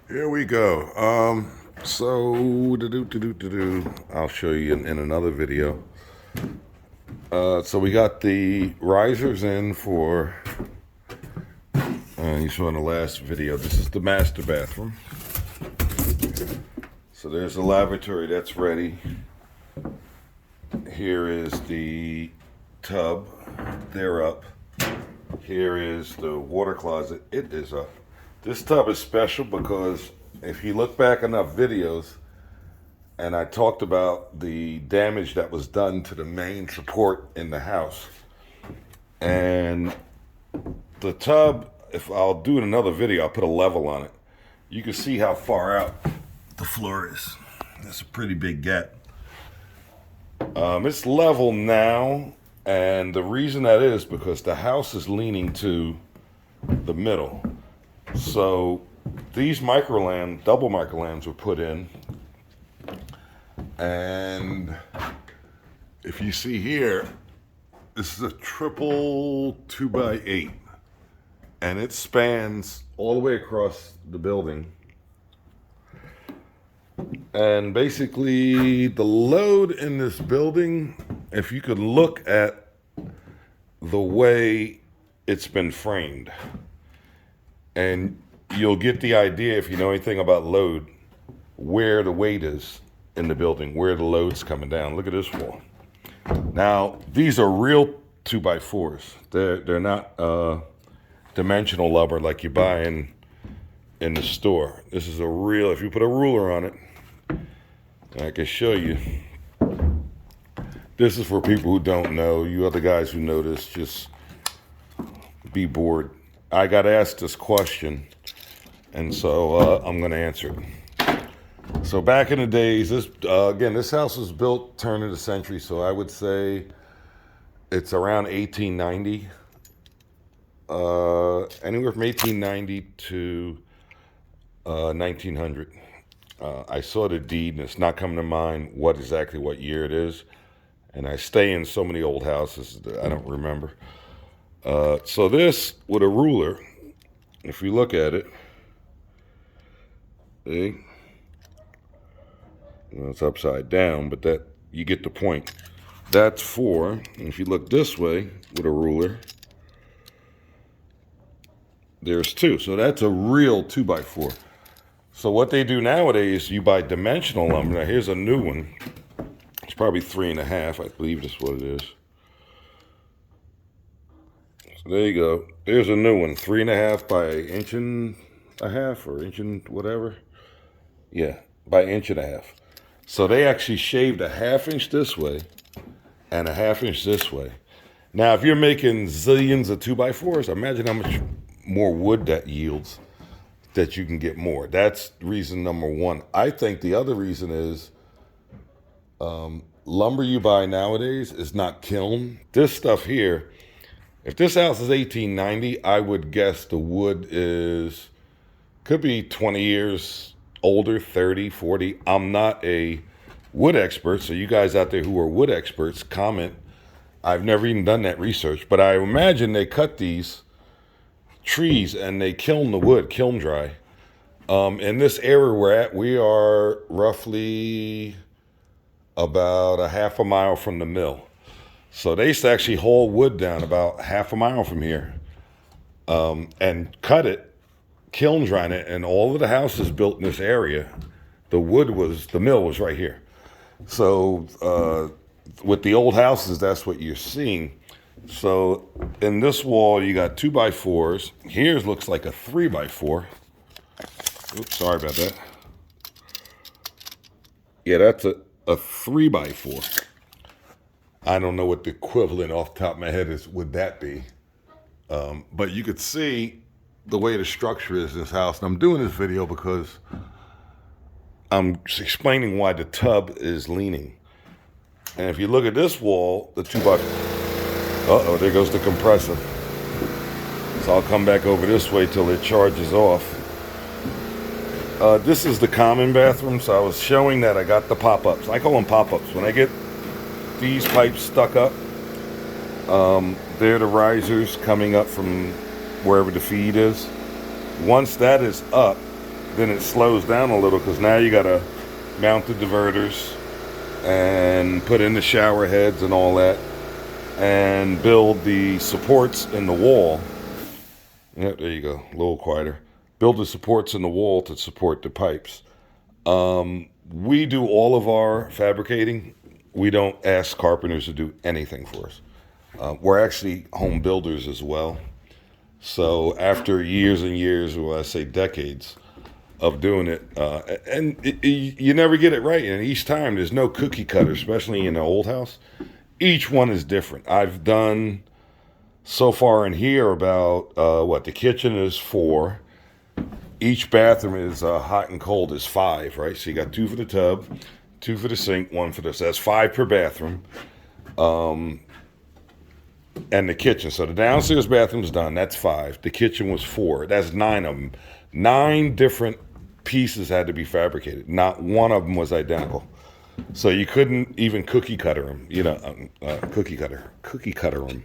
Here we go. I'll show you in another video. So we got the risers in for, you saw in the last video, this is the master bathroom. So there's the lavatory that's ready. Here is the tub, they're up. Here is the water closet, it is up. This tub is special because if you look back enough videos, and I talked about the damage that was done to the main support in the house. And the tub, if I'll do in another video, I'll put a level on it. You can see how far out the floor is. That's a pretty big gap. It's level now, and the reason that is because the house is leaning to the middle. So these double microlambs were put in, and if you see here, this is a triple 2x8, and it spans all the way across the building. And basically the load in this building, if you could look at the way it's been framed, and you'll get the idea, if you know anything about load, where the weight is in the building, where the load's coming down. Look at this wall. Now, these are real 2x4s. They're not dimensional lumber like you buy in the store. This is a real, if you put a ruler on it, I can show you. This is for people who don't know. You other guys who know this, just be bored. I got asked this question, and so I'm going to answer it. So back in the days, this house was built turn of the century, so I would say it's around 1890. Anywhere from 1890 to 1900. I saw the deed, and it's not coming to mind what year it is. And I stay in so many old houses that I don't remember. So this, with a ruler, if you look at it, see? Well, it's upside down, but that, you get the point. That's 4. And if you look this way with a ruler, there's 2. So that's a real 2x4. So what they do nowadays, you buy dimensional lumber. Now here's a new one. It's probably 3.5. I believe that's what it is. So there you go. There's a new one, 3.5 by 1.5 or inch and whatever. Yeah, by 1.5 inches. So they actually shaved a 1/2 inch this way and a 1/2 inch this way. Now, if you're making zillions of 2x4s, imagine how much more wood that yields, that you can get more. That's reason number one. I think the other reason is lumber you buy nowadays is not kiln. This stuff here, if this house is 1890, I would guess the wood could be 20 years older, 30, 40. I'm not a wood expert, so you guys out there who are wood experts, comment. I've never even done that research, but I imagine they cut these trees and they kiln the wood, kiln dry. In this area we're at, we are roughly about a 1/2 mile from the mill. So they used to actually haul wood down about 1/2 mile from here, and cut it, kiln drying it, and all of the houses built in this area, the mill was right here. So with the old houses, that's what you're seeing. So in this wall, you got 2x4s. Here's looks like a 3x4. Oops, sorry about that. Yeah, that's a 3x4. I don't know what the equivalent off the top of my head would that be. But you could see the way the structure is in this house. And I'm doing this video because I'm explaining why the tub is leaning. And if you look at this wall, the 2x... Uh-oh, there goes the compressor. So I'll come back over this way till it charges off. This is the common bathroom, so I was showing that I got the pop-ups. I call them pop-ups. When I get these pipes stuck up, they're the risers coming up from wherever the feed is. Once that is up, then it slows down a little because now you got to mount the diverters and put in the shower heads and all that, and build the supports in the wall. Yep, there you go, a little quieter. Build the supports in the wall to support the pipes. We do all of our fabricating. We don't ask carpenters to do anything for us. We're actually home builders as well. So after years and years, or I say decades, of doing it, you never get it right. And each time, there's no cookie cutter, especially in an old house. Each one is different. I've done so far in here about the kitchen is 4. Each bathroom is hot and cold is 5, right? So you got 2 for the tub, 2 for the sink, 1 for this. That's 5 per bathroom. And the kitchen. So the downstairs bathroom's done. That's 5. The kitchen was 4. That's 9 of them. 9 different pieces had to be fabricated. Not one of them was identical. So you couldn't even cookie cutter them. Cookie cutter them.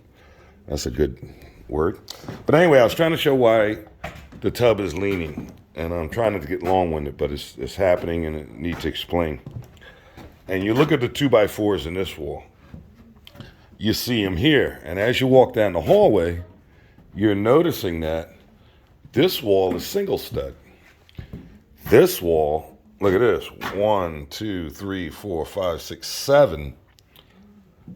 That's a good word. But anyway, I was trying to show why the tub is leaning. And I'm trying not to get long-winded, but it's happening and it needs to explain. And you look at the 2x4s in this wall. You see them here. And as you walk down the hallway, you're noticing that this wall is single stud. This wall, look at this. 1, 2, 3, 4, 5, 6, 7.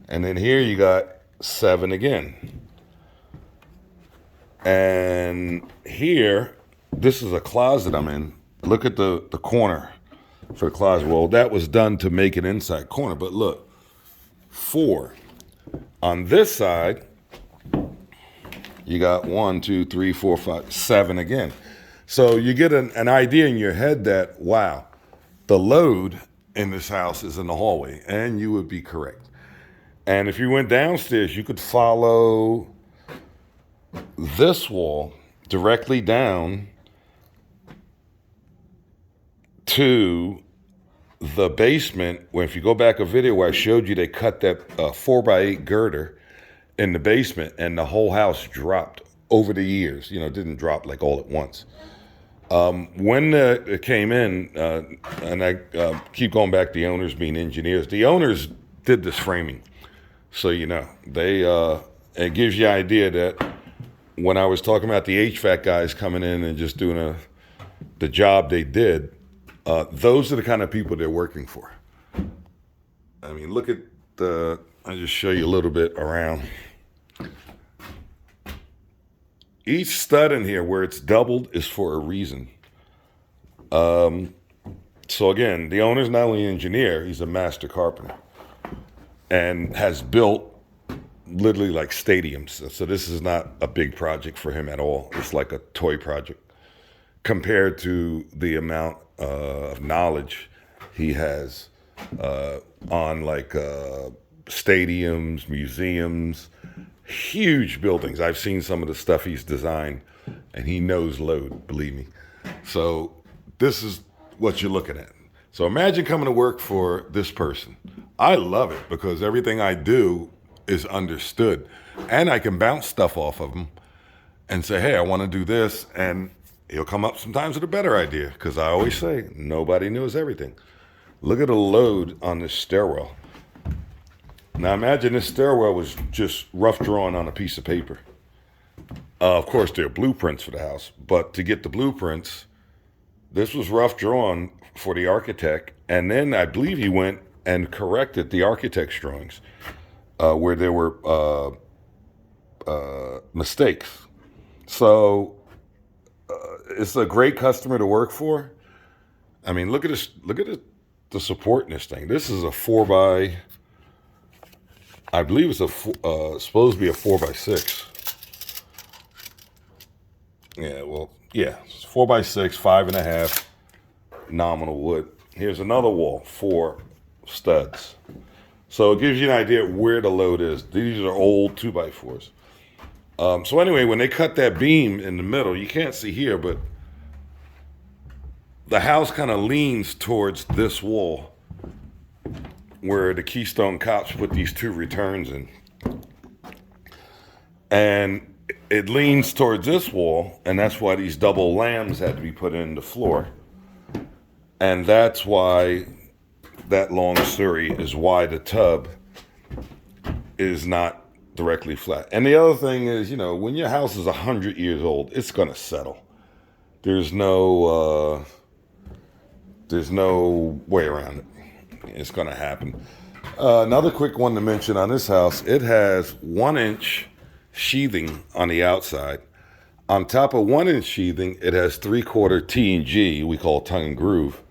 And then here you got 7 again. And here, this is a closet I'm in. Look at the corner for the closet. Well, that was done to make an inside corner. But look, 4. On this side, you got 1, 2, 3, 4, 5, 7 again. So you get an idea in your head that, wow, the load in this house is in the hallway, and you would be correct. And if you went downstairs, you could follow this wall directly down to the basement, where if you go back a video where I showed you they cut that 4x8 girder in the basement, and the whole house dropped over the years. It didn't drop like all at once. When it came in, and I keep going back to the owners being engineers, the owners did this framing. So, it gives you an idea that when I was talking about the HVAC guys coming in and just doing the job they did, those are the kind of people they're working for. I mean, look at I'll just show you a little bit around. Each stud in here where it's doubled is for a reason. So again, the owner's not only an engineer, he's a master carpenter and has built literally like stadiums. So this is not a big project for him at all. It's like a toy project compared to the amount of knowledge he has on like stadiums, museums, huge buildings. I've seen some of the stuff he's designed, and he knows load, believe me. So this is what you're looking at. So imagine coming to work for this person. I love it because everything I do is understood, and I can bounce stuff off of him and say, hey, I want to do this, and he'll come up sometimes with a better idea, because I always say nobody knows everything. Look at the load on this stairwell. Now imagine this stairwell was just rough drawn on a piece of paper. Of course, there are blueprints for the house, but to get the blueprints, this was rough drawn for the architect, and then I believe he went and corrected the architect's drawings where there were mistakes. So it's a great customer to work for. I mean, look at this. Look at the support in this thing. This is a 4x. I believe it's supposed to be a 4x6. Yeah, well, yeah, it's 4x6, 5.5, nominal wood. Here's another wall, 4 studs. So it gives you an idea where the load is. These are old 2x4s. So anyway, when they cut that beam in the middle, you can't see here, but the house kind of leans towards this wall where the Keystone Cops put these 2 returns in. And it leans towards this wall, and that's why these double lambs had to be put in the floor. And that's why that long story is why the tub is not directly flat. And the other thing is, you know, when your house is 100 years old, it's going to settle. There's no way around it. It's going to happen. Another quick one to mention on this house, it has 1-inch sheathing on the outside. On top of 1-inch sheathing, it has 3/4 T&G, we call tongue and groove.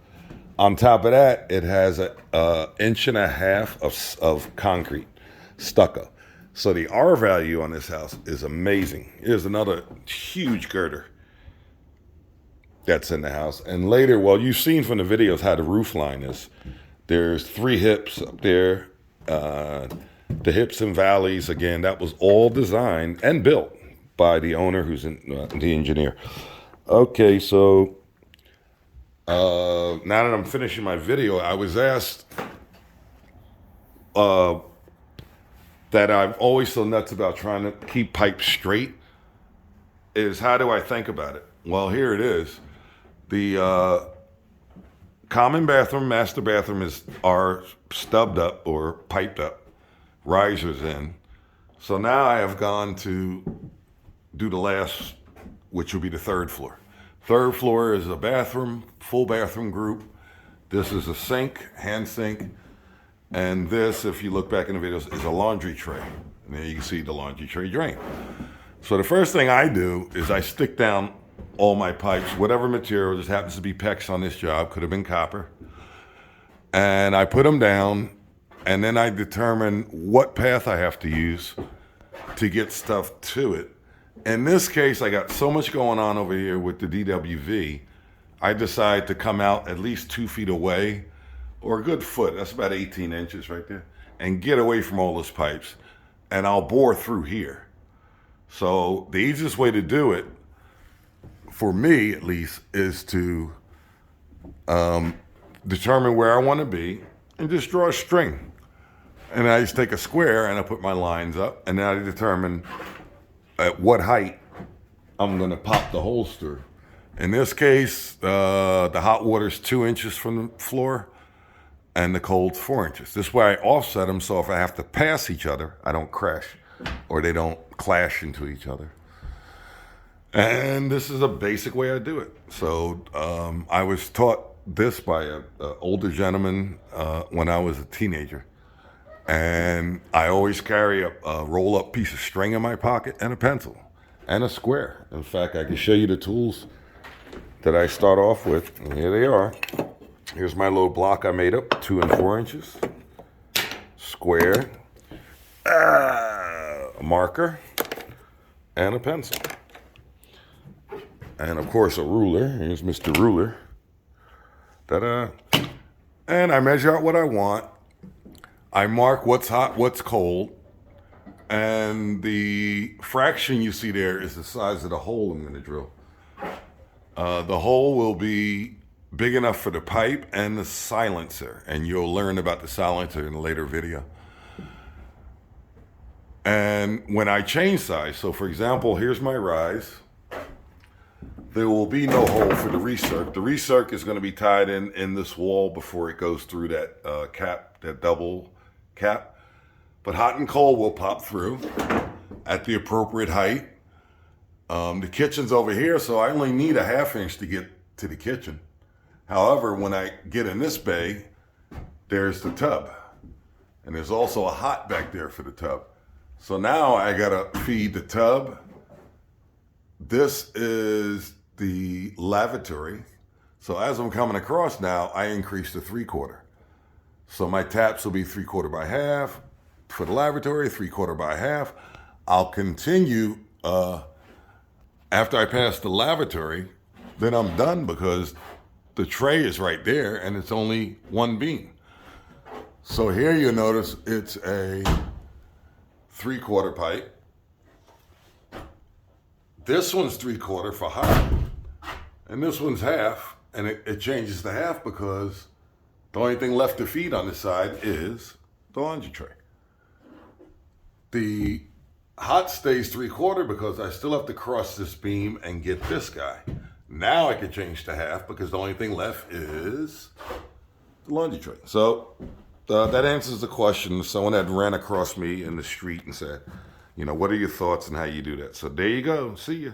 On top of that, it has an 1.5 inches of concrete, stucco. So the R value on this house is amazing. Here's another huge girder that's in the house. And later, well, you've seen from the videos how the roof line is. There's 3 hips up there. The hips and valleys, again, that was all designed and built by the owner who's the engineer. Okay, so now that I'm finishing my video, I was asked that I'm always so nuts about trying to keep pipes straight is how do I think about it? Well, here it is. The common bathroom, master bathroom are stubbed up or piped up, risers in. So now I have gone to do the last, which will be the 3rd floor. 3rd floor is a bathroom, full bathroom group. This is a sink, hand sink. And this, if you look back in the videos, is a laundry tray. And there you can see the laundry tray drain. So the first thing I do is I stick down all my pipes, whatever material, just happens to be PEX on this job, could have been copper. And I put them down, and then I determine what path I have to use to get stuff to it. In this case, I got so much going on over here with the DWV, I decide to come out at least 2 feet away, or a good foot, that's about 18 inches right there, and get away from all those pipes, and I'll bore through here. So the easiest way to do it, for me at least, is to determine where I want to be and just draw a string. And I just take a square and I put my lines up, and then I determine at what height I'm going to pop the holes through. In this case, the hot water's 2 inches from the floor and the cold's 4 inches. This way I offset them so if I have to pass each other, I don't crash or they don't clash into each other. And this is a basic way I do it. So I was taught this by an older gentleman when I was a teenager. And I always carry a roll-up piece of string in my pocket and a pencil and a square. In fact, I can show you the tools that I start off with. And here they are. Here's my little block I made up, 2 and 4 inches. Square, a marker, and a pencil. And of course a ruler. Here's Mr. Ruler. Ta-da. And I measure out what I want. I mark what's hot, what's cold. And the fraction you see there is the size of the hole I'm going to drill. The hole will be big enough for the pipe and the silencer. And you'll learn about the silencer in a later video. And when I change size, so for example, here's my rise. There will be no hole for the recirc. The recirc is going to be tied in this wall before it goes through that cap, that double cap. But hot and cold will pop through at the appropriate height. The kitchen's over here, so I only need a 1/2 inch to get to the kitchen. However, when I get in this bay, there's the tub. And there's also a hot back there for the tub. So now I gotta feed the tub. This is the lavatory. So as I'm coming across now, I increase to 3/4. So my taps will be 3/4 by 1/2 for the lavatory, 3/4 by 1/2. I'll continue after I pass the lavatory, then I'm done because the tray is right there and it's only one beam. So here you notice it's a 3/4 pipe. This one's 3/4 for hot, and this one's 1/2, and it changes to 1/2 because the only thing left to feed on this side is the laundry tray. The hot stays 3/4 because I still have to cross this beam and get this guy. Now I could change to half because the only thing left is the laundry tray. So that answers the question. Someone had ran across me in the street and said, what are your thoughts on how you do that? So there you go. See ya.